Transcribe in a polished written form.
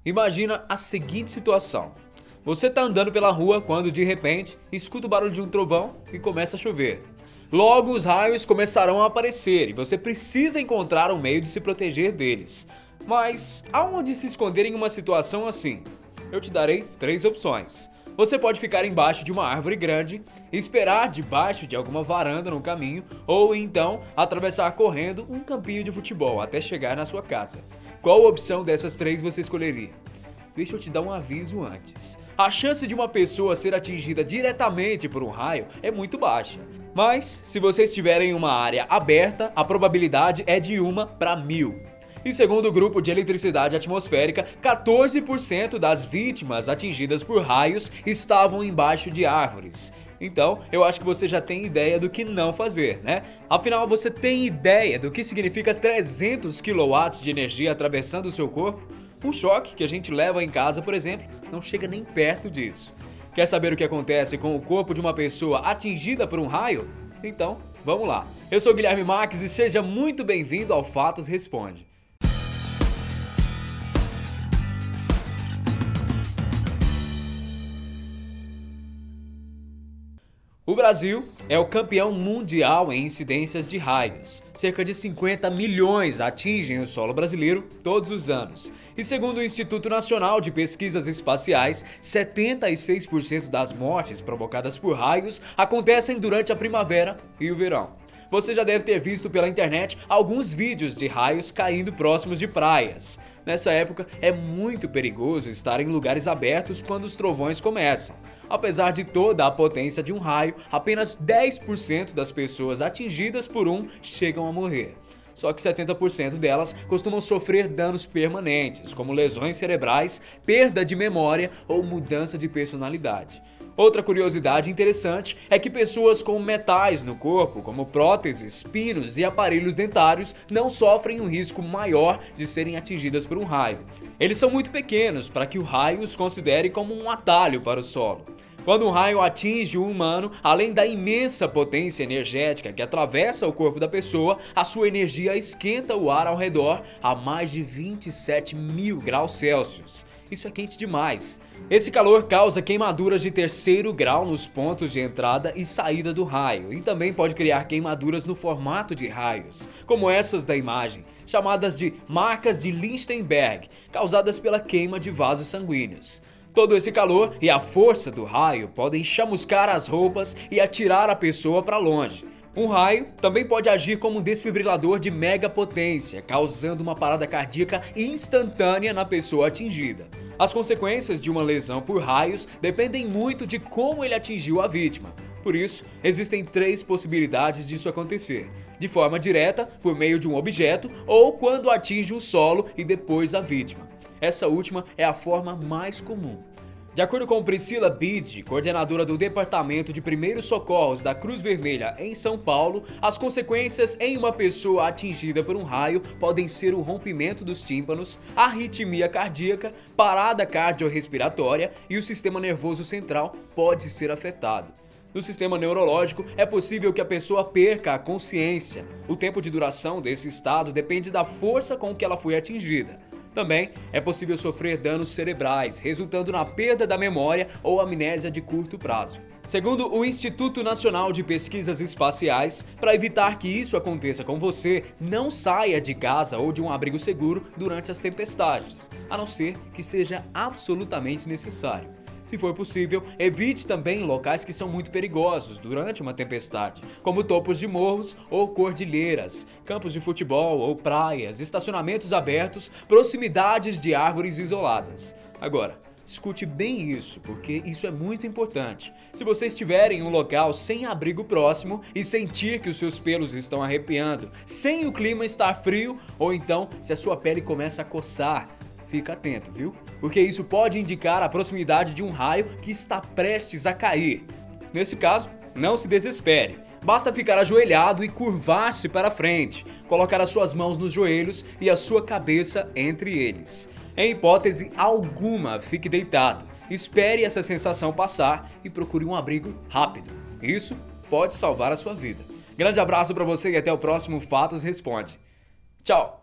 Imagina a seguinte situação. Você está andando pela rua quando de repente escuta o barulho de um trovão e começa a chover. Logo os raios começarão a aparecer e você precisa encontrar um meio de se proteger deles. Mas aonde se esconder em uma situação assim? Eu te darei 3 opções. Você pode ficar embaixo de uma árvore grande, esperar debaixo de alguma varanda no caminho ou então atravessar correndo um campinho de futebol até chegar na sua casa. Qual opção dessas 3 você escolheria? Deixa eu te dar um aviso antes. A chance de uma pessoa ser atingida diretamente por um raio é muito baixa. Mas, se você estiver em uma área aberta, a probabilidade é de 1 para 1000. E segundo o grupo de eletricidade atmosférica, 14% das vítimas atingidas por raios estavam embaixo de árvores. Então, eu acho que você já tem ideia do que não fazer, né? Afinal, você tem ideia do que significa 300 kW de energia atravessando o seu corpo? O choque que a gente leva em casa, por exemplo, não chega nem perto disso. Quer saber o que acontece com o corpo de uma pessoa atingida por um raio? Então, vamos lá. Eu sou Guilherme Marques e seja muito bem-vindo ao Fatos Responde. O Brasil é o campeão mundial em incidências de raios. Cerca de 50 milhões atingem o solo brasileiro todos os anos. E segundo o Instituto Nacional de Pesquisas Espaciais, 76% das mortes provocadas por raios acontecem durante a primavera e o verão. Você já deve ter visto pela internet alguns vídeos de raios caindo próximos de praias. Nessa época, é muito perigoso estar em lugares abertos quando os trovões começam. Apesar de toda a potência de um raio, apenas 10% das pessoas atingidas por um chegam a morrer. Só que 70% delas costumam sofrer danos permanentes, como lesões cerebrais, perda de memória ou mudança de personalidade. Outra curiosidade interessante é que pessoas com metais no corpo, como próteses, pinos e aparelhos dentários, não sofrem um risco maior de serem atingidas por um raio. Eles são muito pequenos para que o raio os considere como um atalho para o solo. Quando um raio atinge um humano, além da imensa potência energética que atravessa o corpo da pessoa, a sua energia esquenta o ar ao redor a mais de 27 mil graus Celsius. Isso é quente demais. Esse calor causa queimaduras de 3º grau nos pontos de entrada e saída do raio e também pode criar queimaduras no formato de raios, como essas da imagem, chamadas de marcas de Lichtenberg, causadas pela queima de vasos sanguíneos. Todo esse calor e a força do raio podem chamuscar as roupas e atirar a pessoa para longe. Um raio também pode agir como um desfibrilador de mega potência, causando uma parada cardíaca instantânea na pessoa atingida. As consequências de uma lesão por raios dependem muito de como ele atingiu a vítima. Por isso, existem 3 possibilidades disso acontecer: de forma direta, por meio de um objeto, ou quando atinge o solo e depois a vítima. Essa última é a forma mais comum. De acordo com Priscila Bide, coordenadora do Departamento de Primeiros Socorros da Cruz Vermelha em São Paulo, as consequências em uma pessoa atingida por um raio podem ser o rompimento dos tímpanos, arritmia cardíaca, parada cardiorrespiratória e o sistema nervoso central pode ser afetado. No sistema neurológico, é possível que a pessoa perca a consciência. O tempo de duração desse estado depende da força com que ela foi atingida. Também é possível sofrer danos cerebrais, resultando na perda da memória ou amnésia de curto prazo. Segundo o Instituto Nacional de Pesquisas Espaciais, para evitar que isso aconteça com você, não saia de casa ou de um abrigo seguro durante as tempestades, a não ser que seja absolutamente necessário. Se for possível, evite também locais que são muito perigosos durante uma tempestade, como topos de morros ou cordilheiras, campos de futebol ou praias, estacionamentos abertos, proximidades de árvores isoladas. Agora, escute bem isso, porque isso é muito importante. Se você estiver em um local sem abrigo próximo e sentir que os seus pelos estão arrepiando, sem o clima estar frio, ou então se a sua pele começa a coçar, fica atento, viu? Porque isso pode indicar a proximidade de um raio que está prestes a cair. Nesse caso, não se desespere. Basta ficar ajoelhado e curvar-se para frente, colocar as suas mãos nos joelhos e a sua cabeça entre eles. Em hipótese alguma, fique deitado. Espere essa sensação passar e procure um abrigo rápido. Isso pode salvar a sua vida. Grande abraço para você e até o próximo Fatos Responde. Tchau!